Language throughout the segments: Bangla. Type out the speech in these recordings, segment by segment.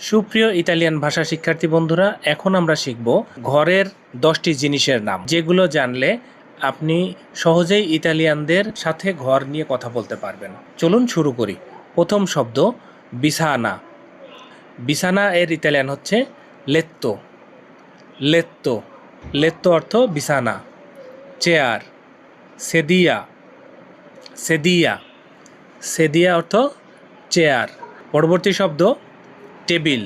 সুপ্রিয় ইতালিয়ান ভাষা শিক্ষার্থী বন্ধুরা, এখন আমরা শিখব ঘরের 10টি জিনিসের নাম, যেগুলো জানলে আপনি সহজেই ইতালিয়ানদের সাথে ঘর নিয়ে কথা বলতে পারবেন। চলুন শুরু করি। প্রথম শব্দ বিছানা। বিছানা এর ইতালিয়ান হচ্ছে লেত্তো। লেত্তো, লেত্তো অর্থ বিছানা। চেয়ার, সেদিয়া। সেদিয়া, সেদিয়া অর্থ চেয়ার। পরবর্তী শব্দ টেবিল।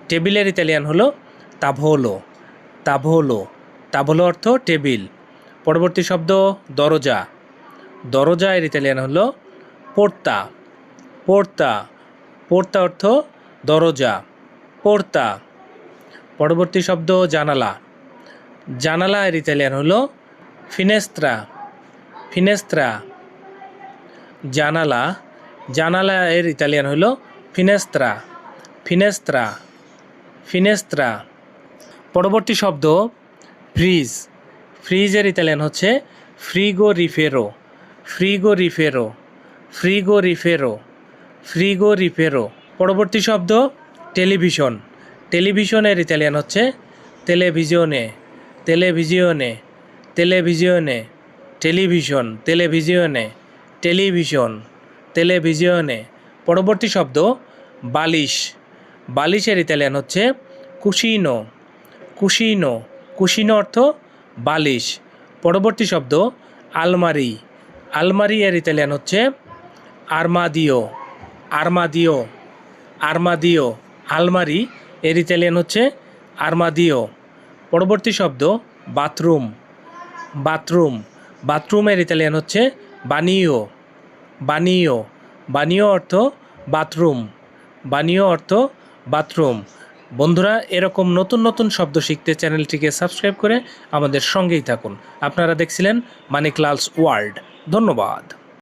টেবিলের ইতালিয়ান হলো তাভোলো। তাভোলো, তাভোলো অর্থ টেবিল। পরবর্তী শব্দ দরজা। দরজা এর ইতালিয়ান হলো পোর্তা। পোর্তা, পোর্তা অর্থ দরজা, পোর্তা। পরবর্তী শব্দ জানালা। জানালা এর ইতালিয়ান হলো ফিনেস্ত্রা। ফিনেস্ত্রা, জানালা, জানালা এর ইতালিয়ান হলো ফিনেস্ত্রা। ফিনেস্ত্রা, ফিনেস্ত্রা। পরবর্তী শব্দ ফ্রিজ। ফ্রিজের ইতালিয়ান হচ্ছে ফ্রিগোরিফেরো। ফ্রিগোরিফেরো, ফ্রিগোরিফেরো, ফ্রিগোরিফেরো। পরবর্তী শব্দ টেলিভিশন। টেলিভিশনের ইতালিয়ান হচ্ছে তেলেভিজিওনে। তেলেভিজিওনে, তেলেভিজিওনে, টেলিভিশন, তেলেভিজিওনে, টেলিভিশন, তেলেভিজিওনে। পরবর্তী শব্দ বালিশ। বালিশের ইতালিয়ান হচ্ছে কুশিনো। কুশিনো, কুশিনো অর্থ বালিশ। পরবর্তী শব্দ আলমারি। আলমারি এর ইতালিয়ান হচ্ছে আর্মাদিও। আর্মাদিও, আর্মাদিও। আলমারি এর ইতালিয়ান হচ্ছে আর্মাদিও। পরবর্তী শব্দ বাথরুম। বাথরুম, বাথরুমের ইতালিয়ান হচ্ছে বানিও। বানিও, বানিও অর্থ বাথরুম। বানিও অর্থ বাথরুম। বন্ধুরা, এরকম নতুন নতুন শব্দ শিখতে চ্যানেলটিকে সাবস্ক্রাইব করে আমাদের সঙ্গেই থাকুন। আপনারা দেখছিলেন মানিক লালস ওয়ার্ল্ড। ধন্যবাদ।